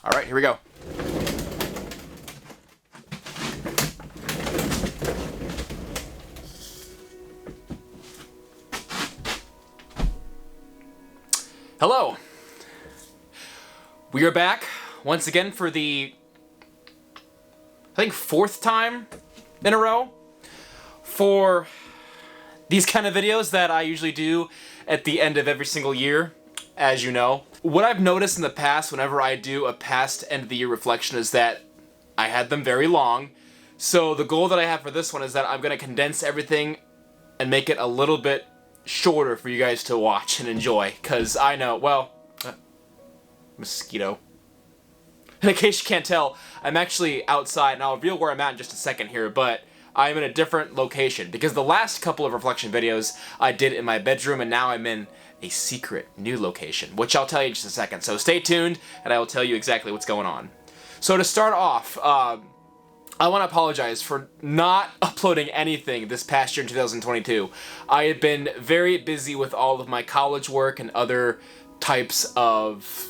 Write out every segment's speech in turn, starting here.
All right, here we go. Hello. We are back once again for the, I think, 4th time in a row for these kind of videos that I usually do at the end of every single year, as you know. What I've noticed in the past whenever I do a past end of the year reflection is that I had them very long. So the goal that I have for this one is that I'm going to condense everything and make it a little bit shorter for you guys to watch and enjoy, because I know, well, mosquito. And in case you can't tell, I'm actually outside, and I'll reveal where I'm at in just a second here, but I'm in a different location, because the last couple of reflection videos I did in my bedroom, and now I'm in a secret new location, which I'll tell you in just a second. So stay tuned, and I will tell you exactly what's going on. So to start off, I want to apologize for not uploading anything this past year in 2022. I have been very busy with all of my college work and other types of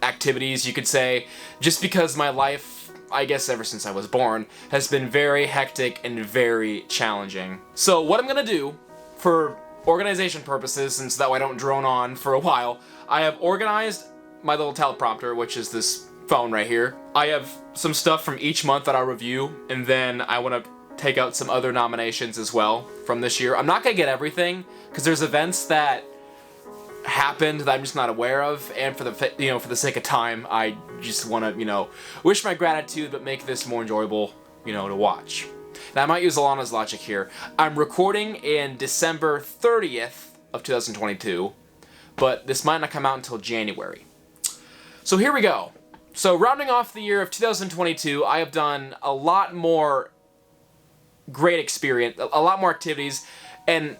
activities, you could say, just because my life, I guess ever since I was born, has been very hectic and very challenging. So what I'm going to do, for organization purposes, since that way I don't drone on for a while, I have organized my little teleprompter, which is this phone right here. I have some stuff from each month that I'll review, and then I want to take out some other nominations as well from this year. I'm not going to get everything, because there's events that happened that I'm just not aware of, and for the for the sake of time, I just want to, wish my gratitude, but make this more enjoyable, to watch. Now I might use Alana's logic here. I'm recording in December 30th of 2022, but this might not come out until January. So here we go. So rounding off the year of 2022, I have done a lot more great experience, a lot more activities, and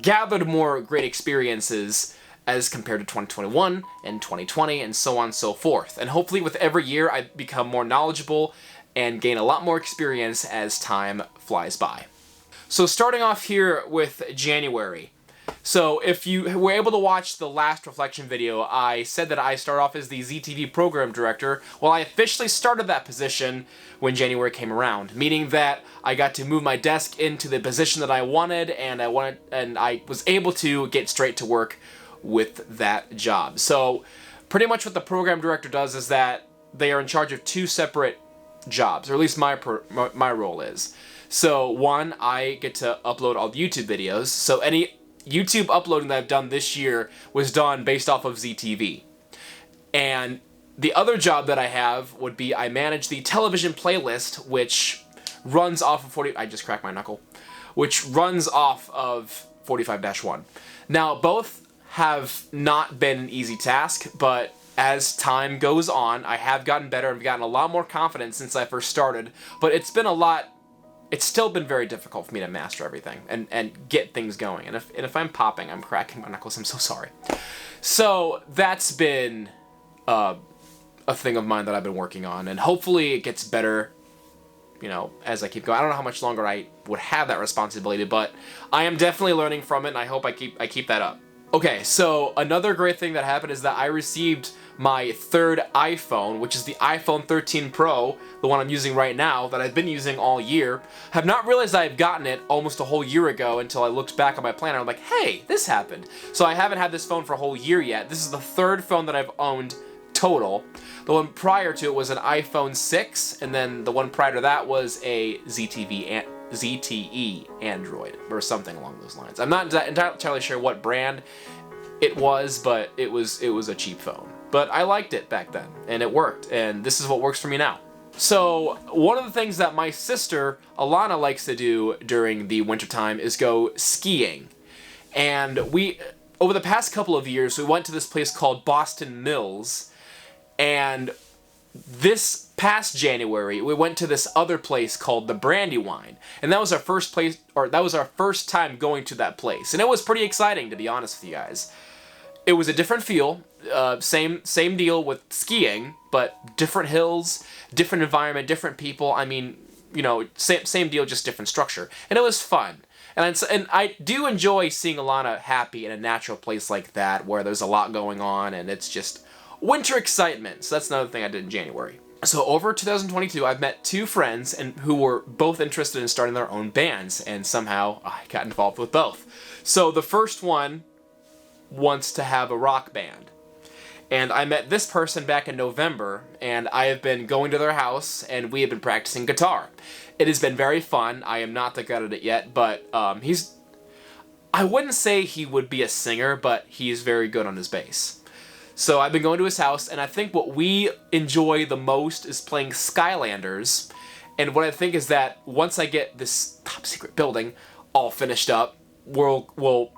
gathered more great experiences as compared to 2021 and 2020 and so on and so forth. And hopefully with every year I become more knowledgeable and gain a lot more experience as time flies by. So starting off here with January. So if you were able to watch the last reflection video, I said that I start off as the ZTV program director. Well, I officially started that position when January came around, meaning that I got to move my desk into the position that I wanted, and I was able to get straight to work with that job. So pretty much what the program director does is that they are in charge of 2 separate jobs, or at least my role is. So one, I get to upload all the YouTube videos. So any YouTube uploading that I've done this year was done based off of ZTV. And the other job that I have would be I manage the television playlist, which runs off of I just cracked my knuckle, which runs off of 45-1. Now, both have not been an easy task, but as time goes on, I have gotten better and gotten a lot more confidence since I first started, but it's still been very difficult for me to master everything and get things going. And if I'm popping, I'm cracking my knuckles, I'm so sorry. So that's been a thing of mine that I've been working on, and hopefully it gets better, as I keep going. I don't know how much longer I would have that responsibility, but I am definitely learning from it, and I hope I keep that up. Okay, so another great thing that happened is that I received my 3rd iPhone, which is the iPhone 13 Pro, the one I'm using right now, that I've been using all year. Have not realized I've gotten it almost a whole year ago until I looked back on my planner. I'm like, hey, this happened. So I haven't had this phone for a whole year yet. This is the 3rd phone that I've owned total. The one prior to it was an iPhone 6, and then the one prior to that was a ZTE Android, or something along those lines. I'm not entirely sure what brand it was, but it was a cheap phone. But I liked it back then, and it worked, and this is what works for me now. So one of the things that my sister, Alana, likes to do during the wintertime is go skiing. And over the past couple of years, we went to this place called Boston Mills, and this past January, we went to this other place called the Brandywine, and that was our first time going to that place, and it was pretty exciting, to be honest with you guys. It was a different feel, same deal with skiing, but different hills, different environment, different people. I mean, same deal, just different structure, and it was fun. And I do enjoy seeing Alana happy in a natural place like that, where there's a lot going on, and it's just winter excitement. So that's another thing I did in January. So over 2022, I've met 2 friends who were both interested in starting their own bands, and somehow I got involved with both. So the first one wants to have a rock band. And I met this person back in November, and I have been going to their house, and we have been practicing guitar. It has been very fun. I am not that good at it yet, but I wouldn't say he would be a singer, but he is very good on his bass. So I've been going to his house, and I think what we enjoy the most is playing Skylanders. And what I think is that once I get this top secret building all finished up, we'll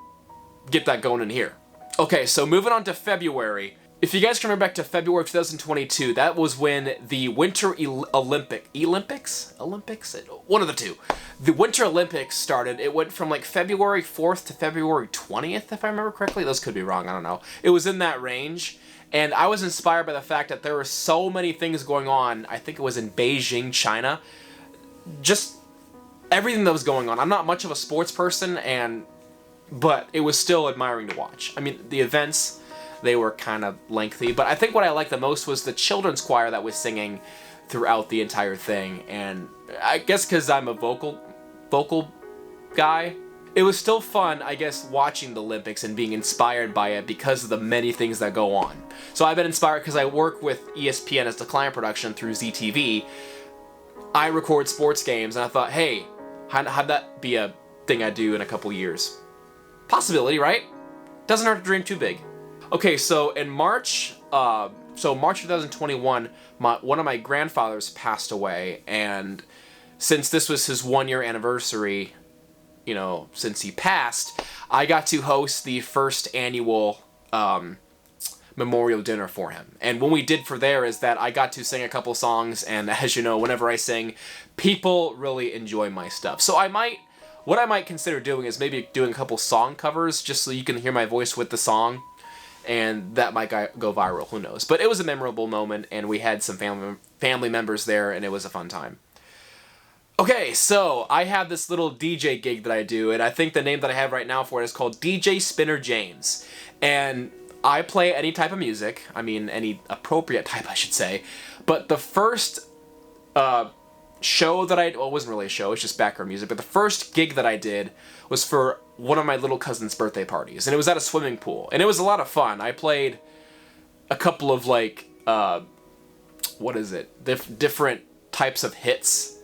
get that going in here. Okay, so moving on to February. If you guys can remember back to February of 2022, that was when the Winter Olympics? One of the two. The Winter Olympics started. It went from like February 4th to February 20th, if I remember correctly. Those could be wrong, I don't know. It was in that range. And I was inspired by the fact that there were so many things going on. I think it was in Beijing, China. Just everything that was going on. I'm not much of a sports person, but it was still admiring to watch. I mean, the events, they were kind of lengthy, but I think what I liked the most was the children's choir that was singing throughout the entire thing. And I guess because I'm a vocal guy, it was still fun, I guess, watching the Olympics and being inspired by it because of the many things that go on. So I've been inspired because I work with ESPN as the client production through ZTV. I record sports games, and I thought, hey, how'd that be a thing I do in a couple years? Possibility, right? Doesn't hurt to dream too big. Okay, so in March 2021, one of my grandfathers passed away, and since this was his 1-year anniversary, you know, since he passed, I got to host the first annual memorial dinner for him. And what we did for there is that I got to sing a couple songs, and as you know, whenever I sing, people really enjoy my stuff. So what I might consider doing is maybe doing a couple song covers, just so you can hear my voice with the song. And that might go viral, who knows. But it was a memorable moment, and we had some family members there, and it was a fun time. Okay, so I have this little DJ gig that I do, and I think the name that I have right now for it is called DJ Spinner James. And I play any type of music, I mean any appropriate type I should say, but the first show that well, it wasn't really a show, it's just background music, but the first gig that I did was for one of my little cousin's birthday parties, and it was at a swimming pool, and it was a lot of fun. I played a couple of different types of hits,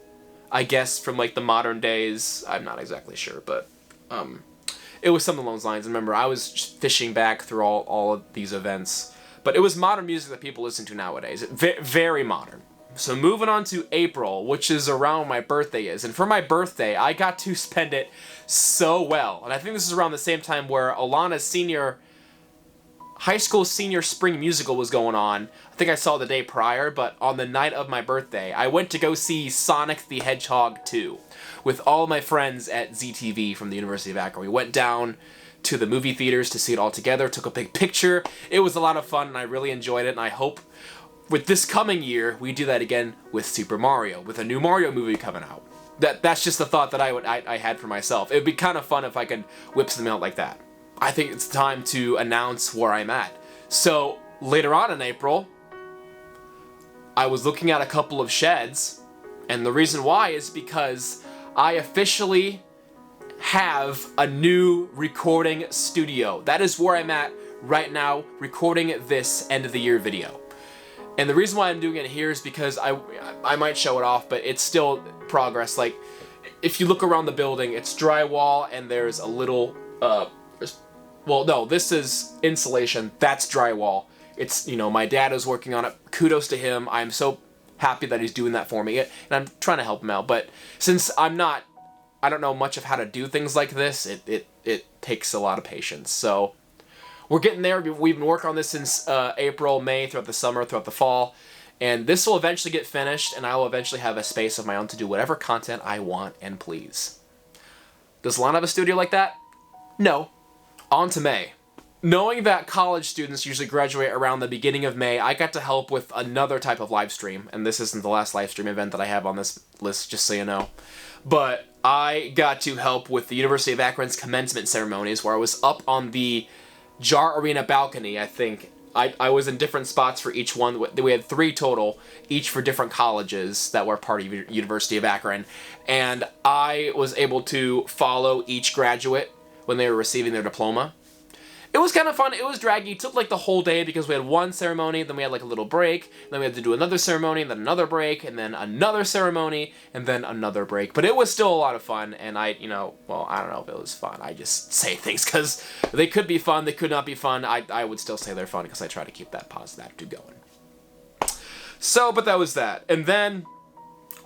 I guess, from like the modern days. I'm not exactly sure, but it was something along those lines. Remember, I was just fishing back through all of these events, but it was modern music that people listen to nowadays. Very modern. So moving on to April, which is around my birthday is. And for my birthday, I got to spend it so well. And I think this is around the same time where Alana's high school senior spring musical was going on. I think I saw the day prior, but on the night of my birthday, I went to go see Sonic the Hedgehog 2 with all my friends at ZTV from the University of Akron. We went down to the movie theaters to see it all together, took a big picture. It was a lot of fun, and I really enjoyed it, and I hope with this coming year, we do that again with Super Mario, with a new Mario movie coming out. That's just the thought that I had for myself. It would be kind of fun if I could whip something out like that. I think it's time to announce where I'm at. So, later on in April, I was looking at a couple of sheds, and the reason why is because I officially have a new recording studio. That is where I'm at right now, recording this end of the year video. And the reason why I'm doing it here is because I might show it off, but it's still progress. Like, if you look around the building, it's drywall, and there's a little, well, no, this is insulation. That's drywall. It's, you know, my dad is working on it. Kudos to him. I'm so happy that he's doing that for me, and I'm trying to help him out. But since I don't know much of how to do things like this, it takes a lot of patience. So we're getting there. We've been working on this since April, May, throughout the summer, throughout the fall. And this will eventually get finished, and I will eventually have a space of my own to do whatever content I want and please. Does Lana have a studio like that? No. On to May. Knowing that college students usually graduate around the beginning of May, I got to help with another type of live stream. And this isn't the last live stream event that I have on this list, just so you know. But I got to help with the University of Akron's commencement ceremonies, where I was up on the Jar Arena balcony, I think, I was in different spots for each one. We had 3 total, each for different colleges that were part of University of Akron. And I was able to follow each graduate when they were receiving their diploma. It was kind of fun. It was draggy. It took like the whole day because we had one ceremony, then we had like a little break, then we had to do another ceremony, and then another break, and then another ceremony, and then another break. But it was still a lot of fun, and well, I don't know if it was fun. I just say things because they could be fun, they could not be fun. I would still say they're fun because I try to keep that positive attitude going. So, but that was that. And then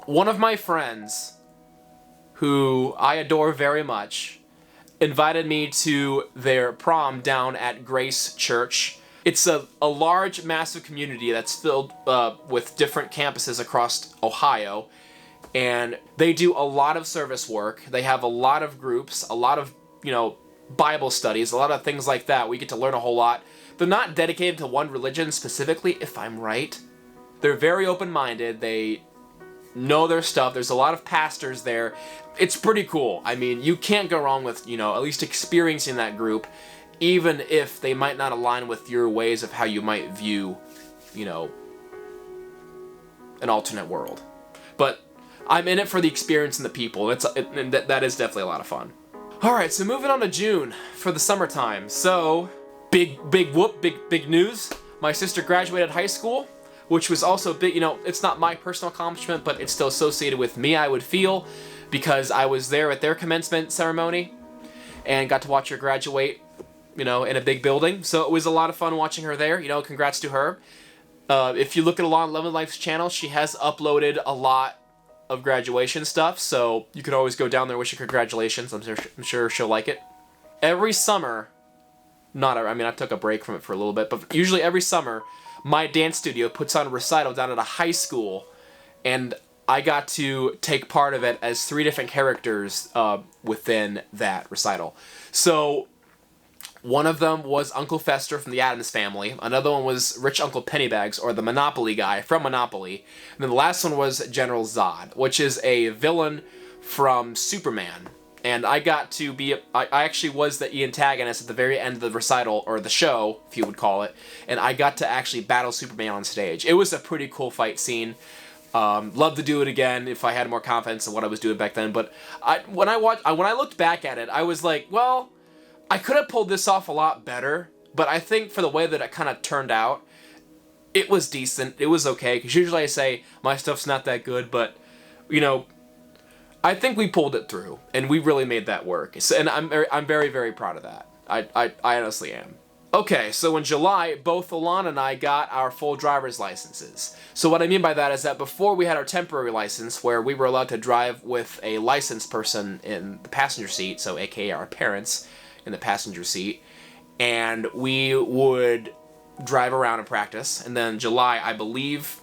one of my friends, who I adore very much, invited me to their prom down at Grace Church. It's a large, massive community that's filled with different campuses across Ohio, and they do a lot of service work. They have a lot of groups, a lot of, Bible studies, a lot of things like that. We get to learn a whole lot. They're not dedicated to one religion specifically, if I'm right. They're very open-minded. They know their stuff. There's a lot of pastors there. It's pretty cool. I mean, you can't go wrong with, at least experiencing that group, even if they might not align with your ways of how you might view, an alternate world. But I'm in it for the experience and the people. And that is definitely a lot of fun. Alright, so moving on to June for the summertime. So, big news. My sister graduated high school, which was also big. It's not my personal accomplishment, but it's still associated with me, I would feel, because I was there at their commencement ceremony and got to watch her graduate, in a big building. So it was a lot of fun watching her there. Congrats to her. If you look at Alana Lemon Life's channel, she has uploaded a lot of graduation stuff, so you can always go down there, wish her congratulations. I'm sure she'll like it. Every summer, I took a break from it for a little bit, but usually every summer, my dance studio puts on a recital down at a high school, and I got to take part of it as 3 different characters within that recital. So, one of them was Uncle Fester from the Addams Family. Another one was Rich Uncle Pennybags, or the Monopoly guy from Monopoly. And then the last one was General Zod, which is a villain from Superman. And I got to be, I actually was the antagonist at the very end of the recital, or the show, if you would call it, and I got to actually battle Superman on stage. It was a pretty cool fight scene. Love to do it again if I had more confidence in what I was doing back then, but when I looked back at it, I was like, well, I could have pulled this off a lot better, but I think for the way that it kind of turned out, it was decent, it was okay, because usually I say, my stuff's not that good, but, I think we pulled it through, and we really made that work, and I'm very, very proud of that. I honestly am. Okay, so in July, both Alana and I got our full driver's licenses. So what I mean by that is that before we had our temporary license, where we were allowed to drive with a licensed person in the passenger seat, so aka our parents in the passenger seat, and we would drive around and practice, and then July, I believe,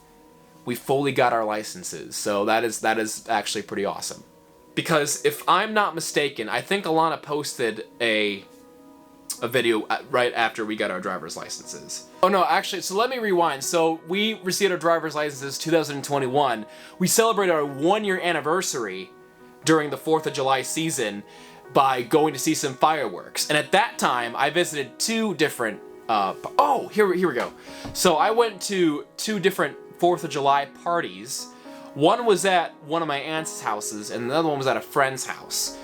we fully got our licenses, so that is actually pretty awesome. Because if I'm not mistaken, I think Alana posted a video right after we got our driver's licenses. Oh no, actually, so let me rewind. So we received our driver's licenses 2021. We celebrated our 1-year anniversary during the 4th of July season by going to see some fireworks. And at that time, I visited 2 different, here we go. So I went to 2 different 4th of July parties. One was at one of my aunt's houses, and the other one was at a friend's house.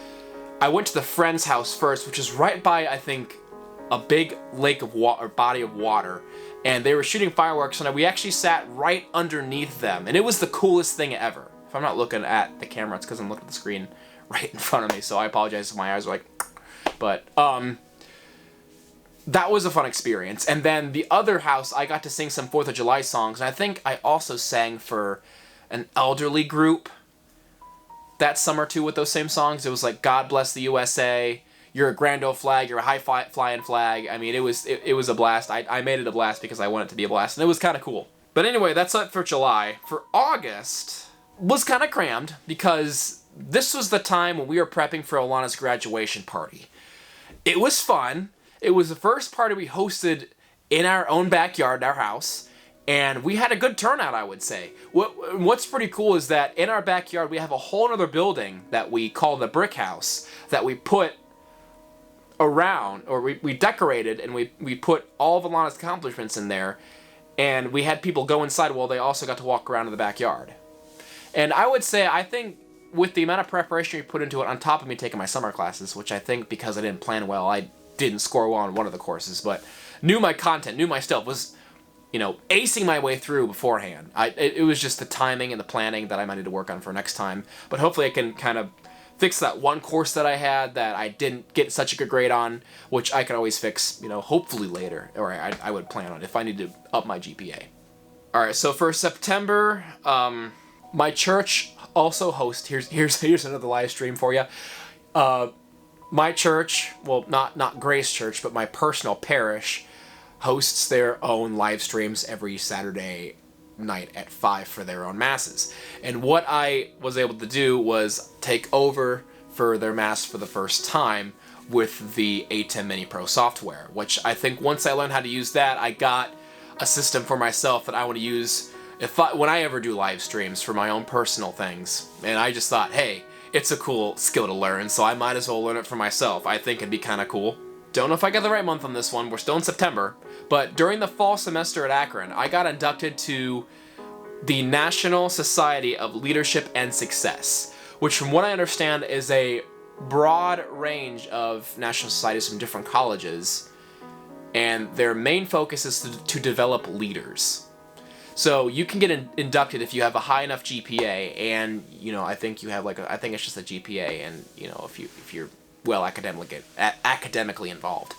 I went to the friend's house first, which is right by, I think, a big lake of water, or body of water, and they were shooting fireworks, and we actually sat right underneath them, and it was the coolest thing ever. If I'm not looking at the camera, it's because I'm looking at the screen right in front of me, so I apologize if my eyes are like, but, that was a fun experience. And then the other house, I got to sing some 4th of July songs, and I think I also sang for an elderly group that summer too with those same songs. It was like God Bless the USA, You're a Grand Old Flag, You're a High Flying Flag. I mean, it was a blast. I made it a blast because I wanted it to be a blast, and it was kind of cool. But anyway, that's it for July. For August, was kind of crammed because this was the time when we were prepping for Alana's graduation party. It was fun. It was the first party we hosted in our own backyard, our house, and we had a good turnout, I would say. What's pretty cool is that in our backyard, we have a whole other building that we call the Brick House, that we put around, or we decorated, and we put all of Alana's accomplishments in there, and we had people go inside while they also got to walk around in the backyard. And I would say, I think with the amount of preparation we put into it, on top of me taking my summer classes, which I think because I didn't plan well, I didn't score well on one of the courses, but knew my content, knew my stuff, was, you know, acing my way through beforehand. It was just the timing and the planning that I might need to work on for next time. But hopefully I can kind of fix that one course that I had that I didn't get such a good grade on, which I can always fix, you know, hopefully later, or I would plan on if I need to up my GPA. Alright, so for September, my church also hosts, here's another live stream for you. My church, well, not Grace Church, but my personal parish, hosts their own live streams every Saturday night at 5 for their own masses. And what I was able to do was take over for their mass for the first time with the ATEM Mini Pro software, which I think once I learned how to use that, I got a system for myself that I want to use when I ever do live streams for my own personal things. And I just thought, hey, it's a cool skill to learn, so I might as well learn it for myself. I think it'd be kind of cool. Don't know if I got the right month on this one. We're still in September. But during the fall semester at Akron, I got inducted to the National Society of Leadership and Success, which from what I understand is a broad range of national societies from different colleges, and their main focus is to develop leaders. So you can get inducted if you have a high enough GPA, and you know, I think you have like I think it's just a GPA, and you know, if you're well academically involved.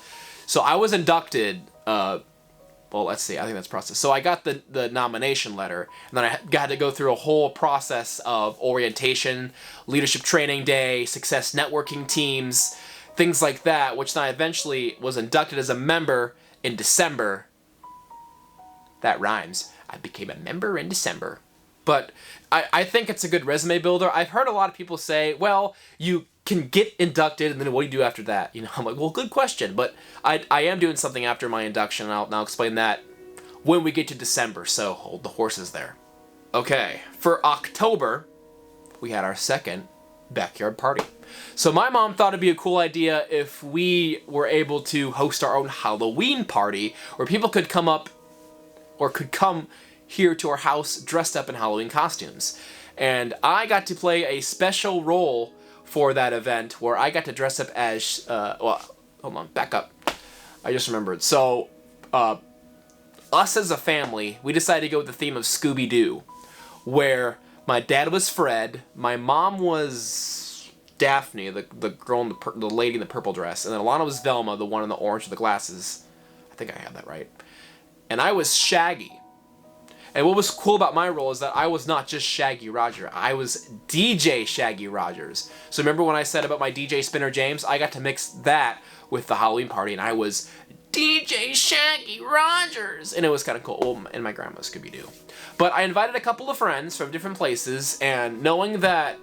So I was inducted. Well, let's see. I think that's process. So I got the nomination letter, and then I got to go through a whole process of orientation, leadership training day, success networking teams, things like that, which then I eventually was inducted as a member in December. That rhymes. I became a member in December. But I think it's a good resume builder. I've heard a lot of people say, well, you can get inducted, and then what do you do after that? You know, I'm like, well, good question. But I am doing something after my induction, and I'll explain that when we get to December, so hold the horses there. Okay, for October, we had our second backyard party. So my mom thought it'd be a cool idea if we were able to host our own Halloween party, where people could come up, or could come here to our house dressed up in Halloween costumes. And I got to play a special role for that event where I got to dress up as, well, hold on, back up. I just remembered. So, us as a family, we decided to go with the theme of Scooby-Doo, where my dad was Fred, my mom was Daphne, the girl in the lady in the purple dress, and then Alana was Velma, the one in the orange with the glasses. I think I have that right. And I was Shaggy. And what was cool about my role is that I was not just Shaggy Roger, I was DJ Shaggy Rogers. So remember when I said about my DJ Spinner James? I got to mix that with the Halloween party, and I was DJ Shaggy Rogers. And it was kind of cool. Oh, and my grandma Scooby-Doo. But I invited a couple of friends from different places, and knowing that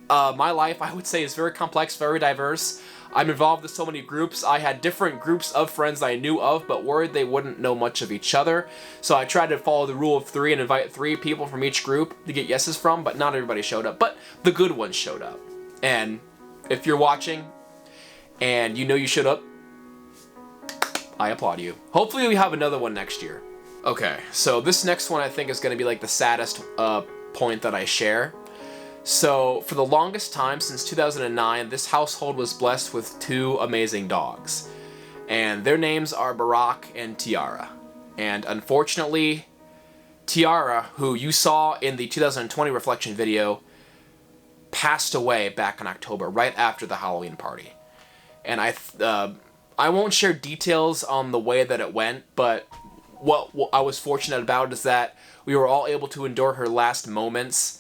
my life, I would say, is very complex, very diverse. I'm involved in so many groups. I had different groups of friends I knew of, but worried they wouldn't know much of each other. So I tried to follow the rule of 3 and invite 3 people from each group to get yeses from, but not everybody showed up. But the good ones showed up. And if you're watching and you know you showed up, I applaud you. Hopefully we have another one next year. Okay, so this next one I think is going to be like the saddest point that I share. So, for the longest time, since 2009, this household was blessed with 2 amazing dogs. And their names are Barack and Tiara. And unfortunately, Tiara, who you saw in the 2020 reflection video, passed away back in October, right after the Halloween party. And I won't share details on the way that it went, but what I was fortunate about is that we were all able to endure her last moments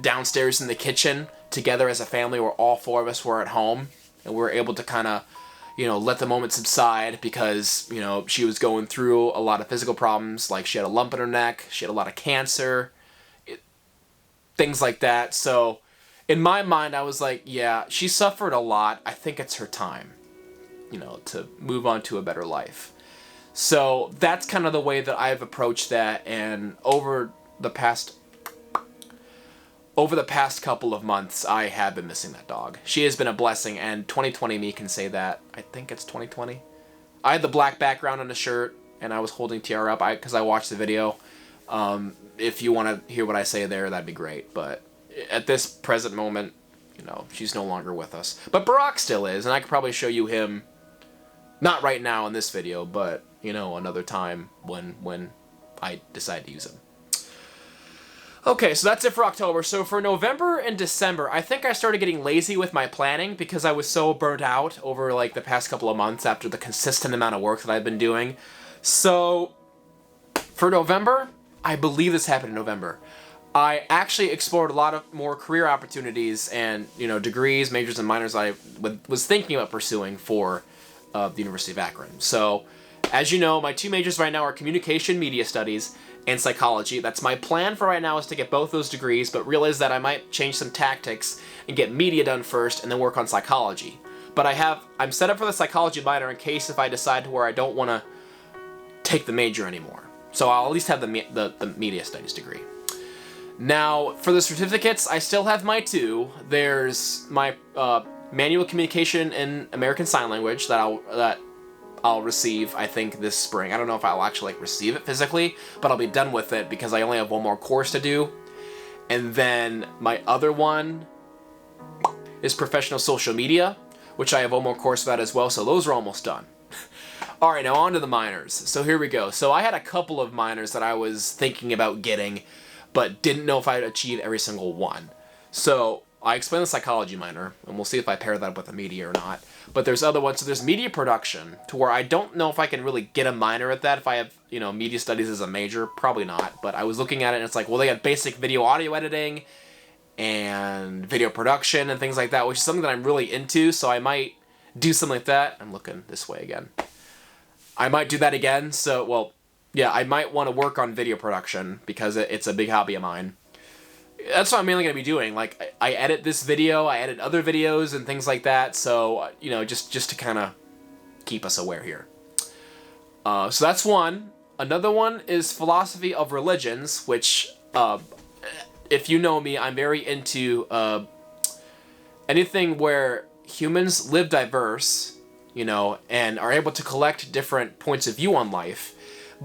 downstairs in the kitchen together as a family, where all 4 of us were at home, and we were able to kind of, you know, let the moment subside, because, you know, she was going through a lot of physical problems, like she had a lump in her neck, she had a lot of cancer, things like that. So in my mind, I was like, yeah, she suffered a lot. I think it's her time, you know, to move on to a better life. So that's kind of the way that I've approached that, and over the past over the past couple of months, I have been missing that dog. She has been a blessing, and 2020 me can say that. I think it's 2020. I had the black background on the shirt, and I was holding Tiara up because I watched the video. If you want to hear what I say there, that'd be great. But at this present moment, you know, she's no longer with us. But Barack still is, and I could probably show you him, not right now in this video, but, you know, another time when I decide to use him. Okay, so that's it for October. So for November and December, I think I started getting lazy with my planning because I was so burnt out over like the past couple of months after the consistent amount of work that I've been doing. So for November, I believe this happened in November, I actually explored a lot of more career opportunities and, you know, degrees, majors, and minors I was thinking about pursuing for the University of Akron. So as you know, my two majors right now are communication media studies and psychology. That's my plan for right now, is to get both those degrees, but realize that I might change some tactics and get media done first and then work on psychology. But I'm set up for the psychology minor in case if I decide to where I don't want to take the major anymore. So I'll at least have the media studies degree. Now, for the certificates, I still have my two. There's my manual communication in American Sign Language that I'll receive, I think, this spring. I don't know if I'll actually receive it physically, but I'll be done with it because I only have one more course to do. And then my other one is professional social media, which I have one more course for that as well, so those are almost done. Alright, now on to the minors. So here we go. So I had a couple of minors that I was thinking about getting, but didn't know if I'd achieve every single one. So I explained the psychology minor, and we'll see if I pair that up with a media or not. But there's other ones. So there's media production, to where I don't know if I can really get a minor at that if I have, you know, media studies as a major. Probably not. But I was looking at it, and it's like, well, they got basic video audio editing and video production and things like that, which is something that I'm really into, so I might do something like that. I'm looking this way again. I might do that again, so, well, yeah, I might want to work on video production because it's a big hobby of mine. That's what I'm mainly going to be doing. Like, I edit this video, I edit other videos and things like that, so, you know, just to kind of keep us aware here. So that's one. Another one is philosophy of religions, which, if you know me, I'm very into anything where humans live diverse, you know, and are able to collect different points of view on life.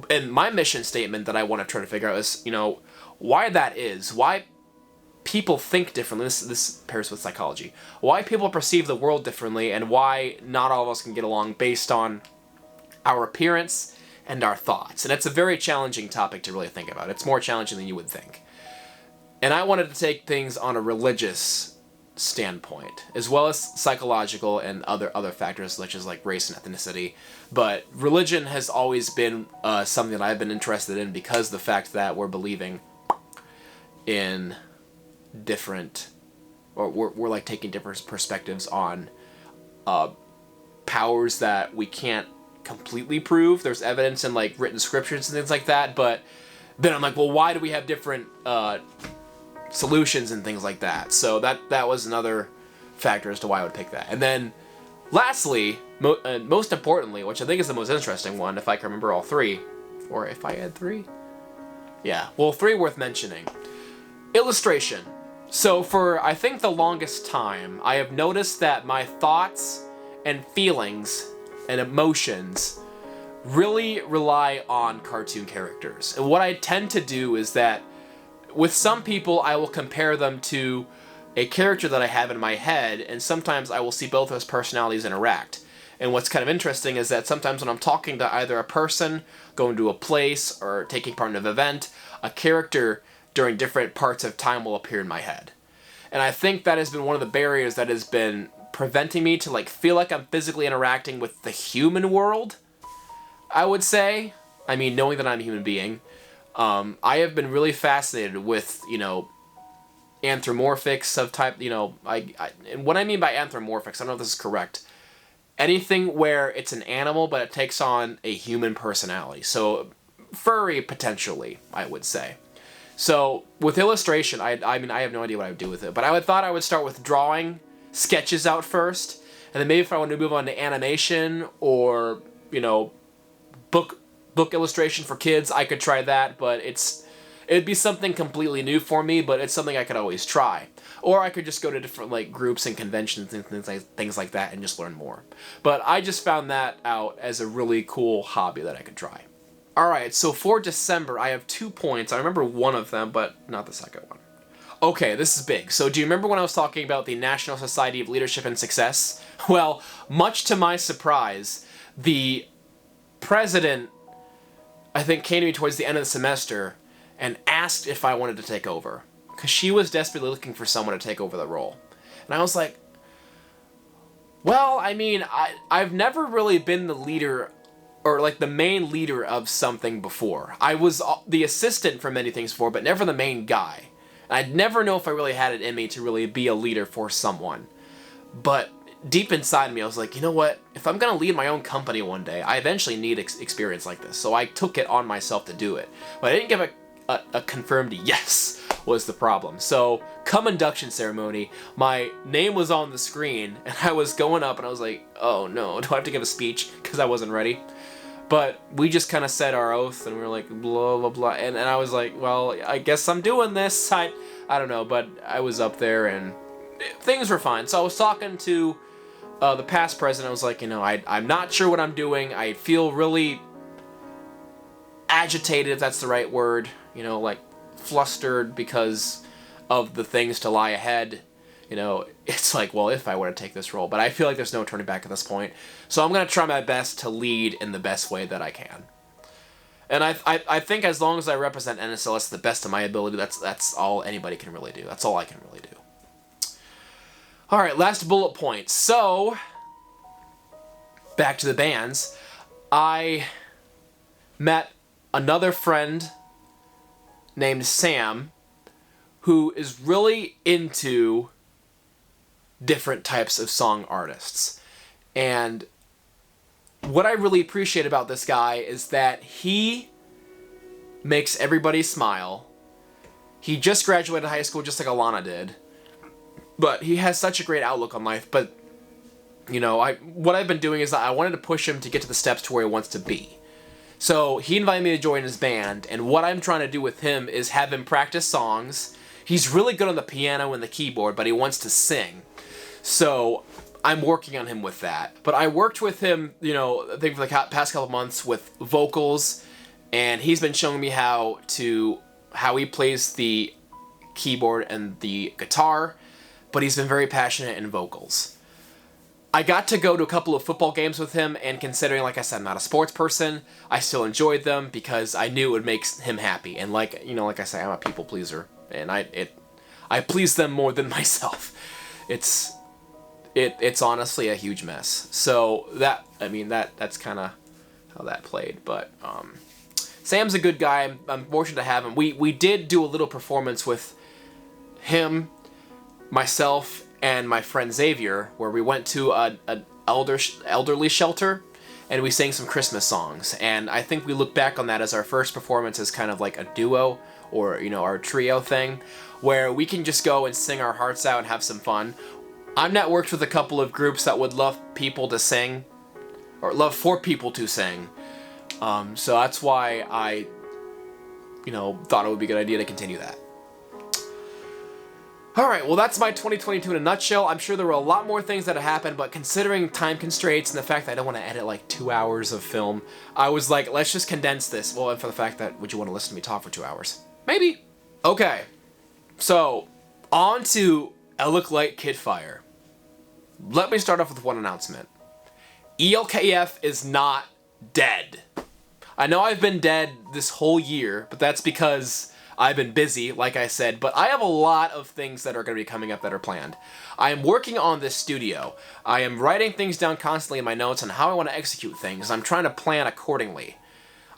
And my mission statement that I want to try to figure out is, you know, why that is, why people think differently. This pairs with psychology. Why people perceive the world differently, and why not all of us can get along based on our appearance and our thoughts. And it's a very challenging topic to really think about. It's more challenging than you would think. And I wanted to take things on a religious standpoint, as well as psychological and other factors such as like race and ethnicity. But religion has always been something that I've been interested in because of the fact that we're believing in different, or we're like taking different perspectives on powers that we can't completely prove. There's evidence in like written scriptures and things like that, but then I'm like, well, why do we have different solutions and things like that? So that was another factor as to why I would pick that. And then lastly, most importantly, which I think is the most interesting one, if I can remember all three, or if I had three, yeah, well, three worth mentioning. Illustration. So for, I think, the longest time, I have noticed that my thoughts and feelings and emotions really rely on cartoon characters. And what I tend to do is that with some people, I will compare them to a character that I have in my head, and sometimes I will see both those personalities interact. And what's kind of interesting is that sometimes when I'm talking to either a person, going to a place, or taking part in an event, a character during different parts of time will appear in my head. And I think that has been one of the barriers that has been preventing me to like feel like I'm physically interacting with the human world, I would say. I mean, knowing that I'm a human being. I have been really fascinated with, you know, anthropomorphics of type, you know, and what I mean by anthropomorphics, I don't know if this is correct. Anything where it's an animal, but it takes on a human personality. So, furry, potentially, I would say. So, with illustration, I mean, I have no idea what I would do with it, but I thought I would start with drawing sketches out first, and then maybe if I want to move on to animation, or, you know, book illustration for kids, I could try that, but it's It'd be something completely new for me, but it's something I could always try. Or I could just go to different like groups and conventions and things like that and just learn more. But I just found that out as a really cool hobby that I could try. Alright, so for December, I have 2 points. I remember one of them, but not the second one. Okay, this is big. So do you remember when I was talking about the National Society of Leadership and Success? Well, much to my surprise, the president, I think, came to me towards the end of the semester and asked if I wanted to take over. Because she was desperately looking for someone to take over the role. And I was like, well, I mean, I've never really been the leader, or like the main leader of something before. I was the assistant for many things before, but never the main guy. And I'd never know if I really had it in me to really be a leader for someone. But deep inside me, I was like, you know what? If I'm going to lead my own company one day, I eventually need experience like this. So I took it on myself to do it. But I didn't give a confirmed yes was the problem. So come induction ceremony, my name was on the screen and I was going up and I was like, oh no, do I have to give a speech? Because I wasn't ready. But we just kind of said our oath and we were like, blah, blah, blah. And I was like, well, I guess I'm doing this. I don't know, but I was up there and things were fine. So I was talking to the past president. I was like, you know, I'm not sure what I'm doing. I feel really agitated, if that's the right word. You know, like flustered because of the things to lie ahead. You know, it's like, well, if I were to take this role, but I feel like there's no turning back at this point. So I'm going to try my best to lead in the best way that I can. And I think as long as I represent NSLS to the best of my ability, that's all anybody can really do. That's all I can really do. All right, last bullet point. So, back to the bands. I met another friend named Sam, who is really into different types of song artists. And what I really appreciate about this guy is that he makes everybody smile. He just graduated high school just like Alana did. But he has such a great outlook on life. But, you know, what I've been doing is that I wanted to push him to get to the steps to where he wants to be. So he invited me to join his band, and what I'm trying to do with him is have him practice songs. He's really good on the piano and the keyboard, but he wants to sing. So I'm working on him with that. But I worked with him, you know, I think for the past couple months with vocals, and he's been showing me how he plays the keyboard and the guitar, but he's been very passionate in vocals. I got to go to a couple of football games with him, and considering, like I said, I'm not a sports person, I still enjoyed them because I knew it would make him happy. And like I say, I'm a people pleaser, and I please them more than myself. It's honestly a huge mess. So that's kind of how that played. But Sam's a good guy. I'm fortunate to have him. We did do a little performance with him, myself, and my friend Xavier, where we went to an elderly shelter, and we sang some Christmas songs. And I think we look back on that as our first performance as kind of like a duo, or, you know, our trio thing, where we can just go and sing our hearts out and have some fun. I've networked with a couple of groups that would love people to sing, or love for people to sing. So that's why I, you know, thought it would be a good idea to continue that. Alright, well that's my 2022 in a nutshell. I'm sure there were a lot more things that have happened, but considering time constraints and the fact that I don't want to edit like 2 hours of film, I was like, let's just condense this. Well, and for the fact that, would you want to listen to me talk for 2 hours? Maybe. Okay, so, on to ELKF Fire. Let me start off with one announcement. ELKF is not dead. I know I've been dead this whole year, but that's because I've been busy, like I said, but I have a lot of things that are going to be coming up that are planned. I am working on this studio. I am writing things down constantly in my notes on how I want to execute things. I'm trying to plan accordingly.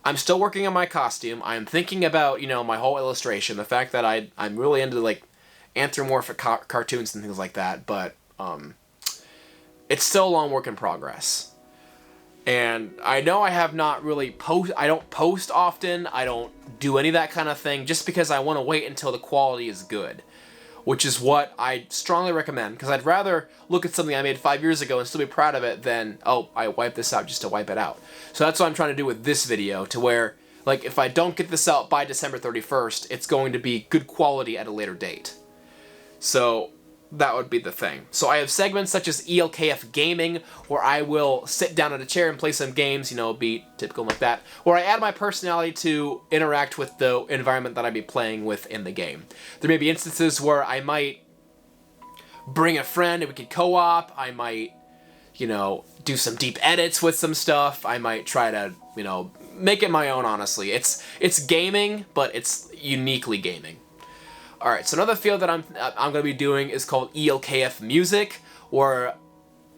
I'm still working on my costume. I'm thinking about, you know, my whole illustration, the fact that I'm really into, like, anthropomorphic cartoons and things like that, but it's still a long work in progress. And I know I have not really I don't post often, I don't do any of that kind of thing, just because I want to wait until the quality is good. Which is what I strongly recommend, because I'd rather look at something I made 5 years ago and still be proud of it than, oh, I wiped this out just to wipe it out. So that's what I'm trying to do with this video, to where Like, if I don't get this out by December 31st, it's going to be good quality at a later date. So that would be the thing. So I have segments such as ELKF Gaming, where I will sit down at a chair and play some games, you know, be typical like that, where I add my personality to interact with the environment that I be playing with in the game. There may be instances where I might bring a friend and we could co-op. I might, you know, do some deep edits with some stuff. I might try to, you know, make it my own, honestly. It's gaming, but it's uniquely gaming. Alright, so another field that I'm going to be doing is called ELKF Music, where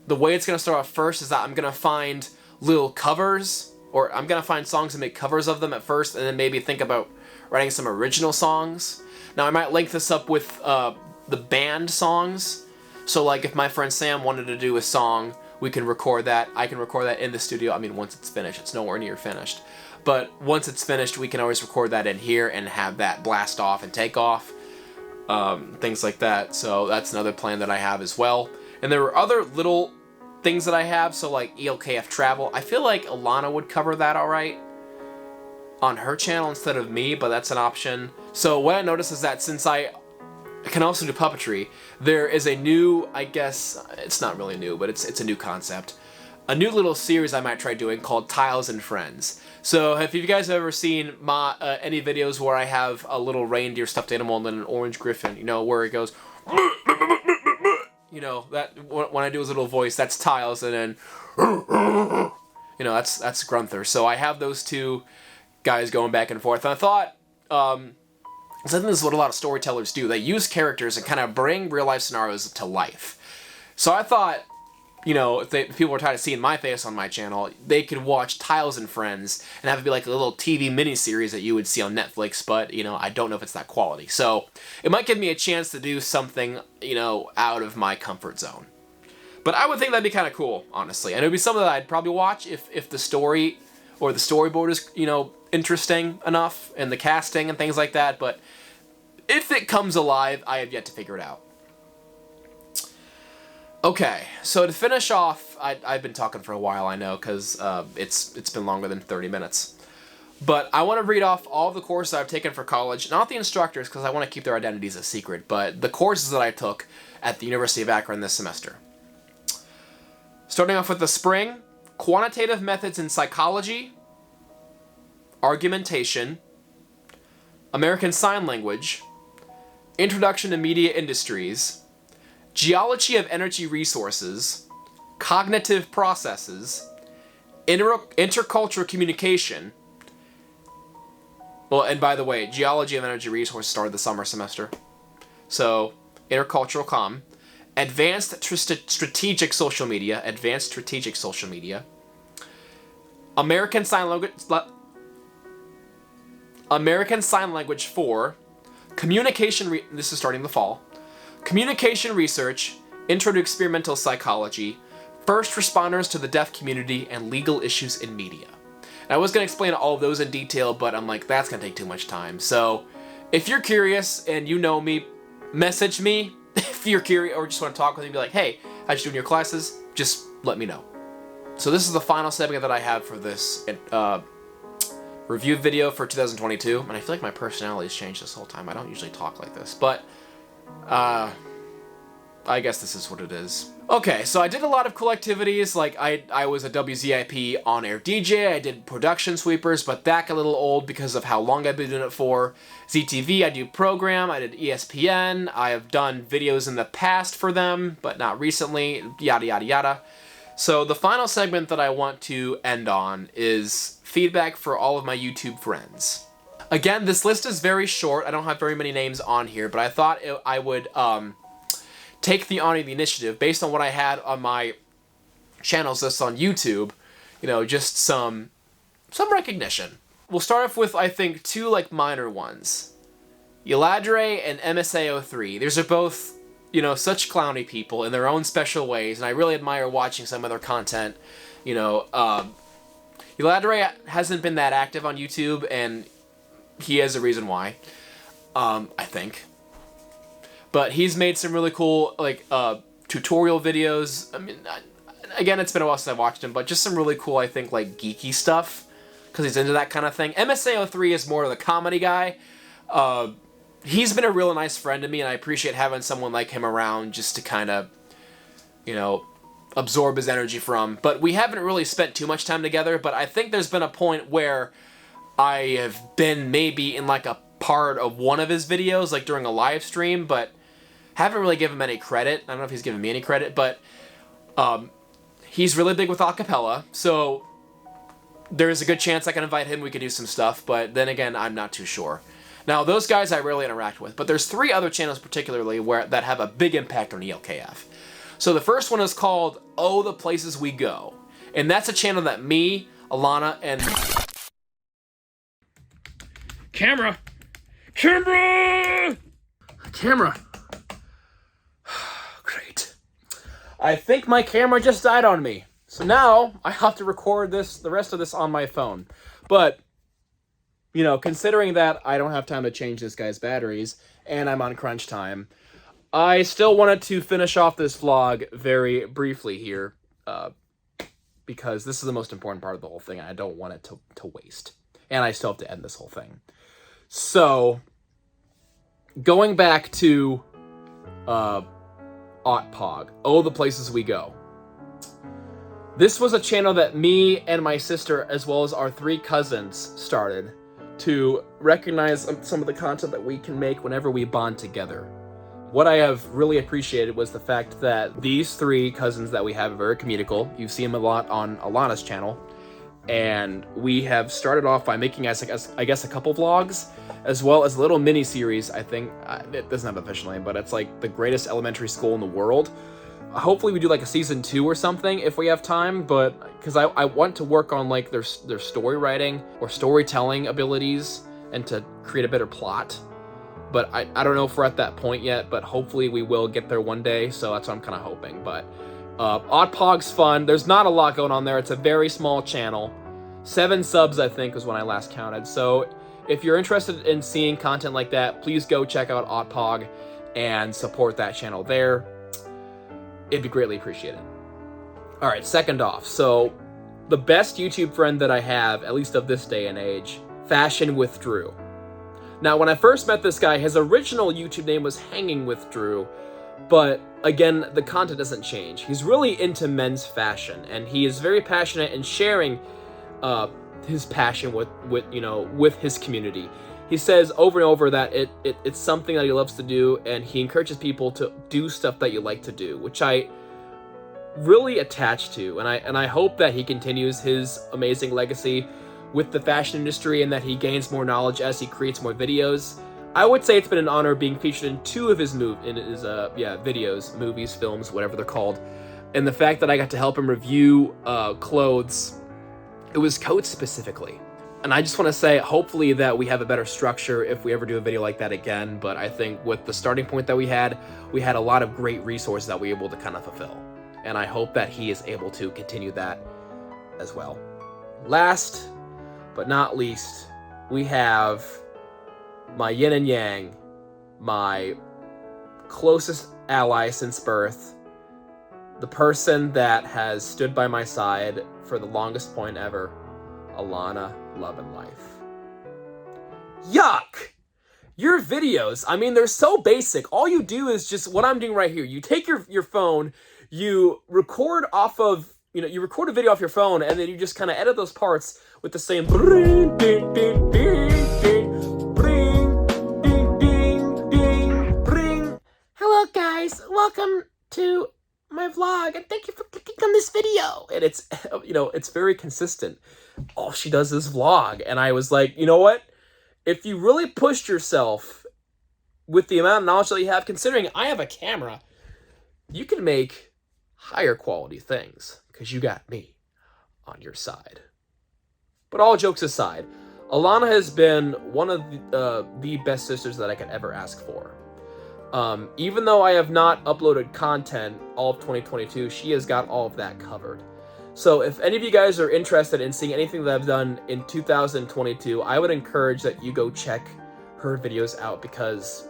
the way it's going to start off first is that I'm going to find little covers, or I'm going to find songs and make covers of them at first, and then maybe think about writing some original songs. Now, I might link this up with the band songs, so like if my friend Sam wanted to do a song, we can record that. I can record that in the studio. I mean, once it's finished. It's nowhere near finished. But once it's finished, we can always record that in here and have that blast off and take off. Things like that. So that's another plan that I have as well. And there were other little things that I have, so like ELKF Travel. I feel like Alana would cover that alright on her channel instead of me, but that's an option. So what I noticed is that since I can also do puppetry, there is a new, I guess, it's not really new, but it's a new concept. A new little series I might try doing called Tiles and Friends. So if you guys have ever seen any videos where I have a little reindeer stuffed animal and then an orange griffin, you know, where it goes, you know, that when I do his little voice, that's Tiles, and then, you know, that's Grunther. So I have those two guys going back and forth, and I thought, I think this is what a lot of storytellers do. They use characters and kind of bring real-life scenarios to life. So I thought, you know, if people were tired of seeing my face on my channel, they could watch Tiles and Friends and have it be like a little TV miniseries that you would see on Netflix, but, you know, I don't know if it's that quality. So it might give me a chance to do something, you know, out of my comfort zone. But I would think that'd be kind of cool, honestly. And it would be something that I'd probably watch if the story or the storyboard is, you know, interesting enough, and the casting and things like that, but if it comes alive, I have yet to figure it out. Okay, so to finish off, I've been talking for a while, I know, because it's been longer than 30 minutes. But I want to read off all of the courses I've taken for college, not the instructors, because I want to keep their identities a secret, but the courses that I took at the University of Akron this semester. Starting off with the spring, Quantitative Methods in Psychology, Argumentation, American Sign Language, Introduction to Media Industries, Geology of Energy Resources, Cognitive Processes, Intercultural Communication. Well, and by the way, Geology of Energy Resources started the summer semester. So, Intercultural Comm, Advanced Strategic Social Media, American Sign Language 4, this is starting in the fall, Communication Research, Intro to Experimental Psychology, First Responders to the Deaf Community, and Legal Issues in Media. And I was going to explain all of those in detail, but I'm like, that's going to take too much time. So, if you're curious and you know me, message me. If you're curious or just want to talk with me, be like, hey, how'd you do in your classes? Just let me know. So this is the final segment that I have for this review video for 2022. And I feel like my personality has changed this whole time. I don't usually talk like this, but I guess this is what it is. Okay, so I did a lot of cool activities, like I was a WZIP on-air DJ, I did production sweepers, but that got a little old because of how long I've been doing it for. ZTV, I do program, I did ESPN, I have done videos in the past for them, but not recently, yada yada yada. So the final segment that I want to end on is feedback for all of my YouTube friends. Again, this list is very short, I don't have very many names on here, but I thought I would take the honor of the initiative based on what I had on my channels list on YouTube, you know, just some recognition. We'll start off with, I think, two like minor ones. Eladre and MSA03. These are both, you know, such clowny people in their own special ways, and I really admire watching some of their content. You know, Eladre hasn't been that active on YouTube, and he has a reason why, I think. But he's made some really cool, like, tutorial videos. I mean, again, it's been a while since I watched him, but just some really cool, I think, like, geeky stuff. because he's into that kind of thing. MSAO3 is more of the comedy guy. He's been a real nice friend to me, and I appreciate having someone like him around just to kind of, you know, absorb his energy from. But we haven't really spent too much time together, but I think there's been a point where I have been maybe in like a part of one of his videos, like during a live stream, but haven't really given him any credit. I don't know if he's given me any credit, but he's really big with acapella, so there's a good chance I can invite him, we could do some stuff, but then again, I'm not too sure. Now, those guys I rarely interact with, but there's 3 other channels particularly that have a big impact on ELKF. So the first one is called Oh, the Places We Go, and that's a channel that me, Alana, and... Camera! Great. I think my camera just died on me. So now I have to record the rest of this on my phone. But, you know, considering that I don't have time to change this guy's batteries and I'm on crunch time, I still wanted to finish off this vlog very briefly here because this is the most important part of the whole thing and I don't want it to waste. And I still have to end this whole thing. So, going back to Otpog, Oh, the Places We Go. This was a channel that me and my sister, as well as our 3 cousins, started to recognize some of the content that we can make whenever we bond together. What I have really appreciated was the fact that these 3 cousins that we have are very comedical. You see them a lot on Alana's channel. And we have started off by making, I guess, a couple vlogs, as well as a little mini-series, I think. It doesn't have an official name, but it's like the greatest elementary school in the world. Hopefully we do like a season 2 or something if we have time, but because I want to work on like their story writing or storytelling abilities and to create a better plot. But I don't know if we're at that point yet, but hopefully we will get there one day, so that's what I'm kind of hoping. But Otpog's fun. There's not a lot going on there. It's a very small channel. 7 subs, I think, was when I last counted. So if you're interested in seeing content like that, please go check out Otpog and support that channel there. It'd be greatly appreciated. All right, second off. So the best YouTube friend that I have, at least of this day and age, Fashion with Drew. Now, when I first met this guy, his original YouTube name was Hanging with Drew. But again, the content doesn't change. He's really into men's fashion, and he is very passionate in sharing his passion with his community. He says over and over that it's something that he loves to do, and he encourages people to do stuff that you like to do, which I really attach to, and I hope that he continues his amazing legacy with the fashion industry and that he gains more knowledge as he creates more videos. I would say it's been an honor being featured in 2 of his videos, movies, films, whatever they're called. And the fact that I got to help him review clothes, it was coats specifically. And I just want to say, hopefully that we have a better structure if we ever do a video like that again. But I think with the starting point that we had a lot of great resources that we were able to kind of fulfill. And I hope that he is able to continue that as well. Last but not least, we have my yin and yang, my closest ally since birth, the person that has stood by my side for the longest point ever, Alana Love and Life. Yuck! Your videos, I mean, they're so basic. All you do is just what I'm doing right here. You take your phone, you record off of, you record a video off your phone, and then you just kind of edit those parts with the same bring, ding, ding, ding, ding, bring, ding, ding, ding, bring. Hello, guys. Welcome to my vlog, and thank you for clicking on this video. And it's, it's very consistent. All she does is vlog. And I was like, you know what? If you really pushed yourself with the amount of knowledge that you have, considering I have a camera, you can make higher quality things because you got me on your side. But all jokes aside, Alana has been one of the best sisters that I could ever ask for. Even though I have not uploaded content all of 2022, she has got all of that covered. So if any of you guys are interested in seeing anything that I've done in 2022, I would encourage that you go check her videos out because,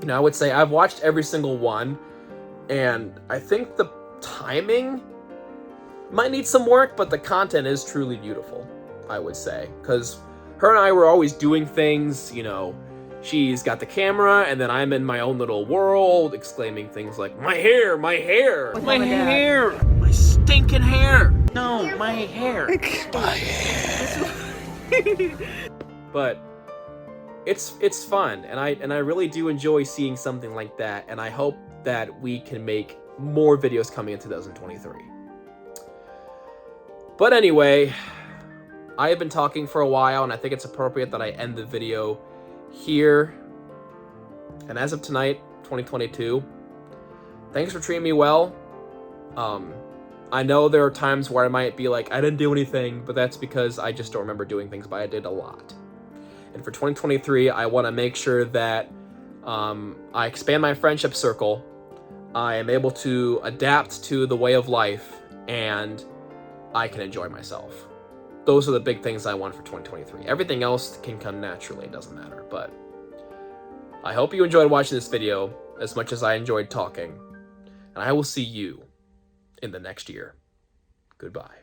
I would say I've watched every single one, and I think the timing might need some work, but the content is truly beautiful. I would say, because her and I were always doing things, you know, she's got the camera, and then I'm in my own little world, exclaiming things like, my hair, my hair, my hair, my stinking hair, no, my hair, my hair. But it's fun, and I really do enjoy seeing something like that, and I hope that we can make more videos coming in 2023. But anyway, I have been talking for a while, and I think it's appropriate that I end the video here. And as of tonight, 2022, thanks for treating me well. I know there are times where I might be like, I didn't do anything, but that's because I just don't remember doing things, but I did a lot. And for 2023, I want to make sure that I expand my friendship circle, I am able to adapt to the way of life, and I can enjoy myself. Those are the big things I want for 2023. Everything else can come naturally, it doesn't matter. But I hope you enjoyed watching this video as much as I enjoyed talking, and I will see you in the next year. Goodbye.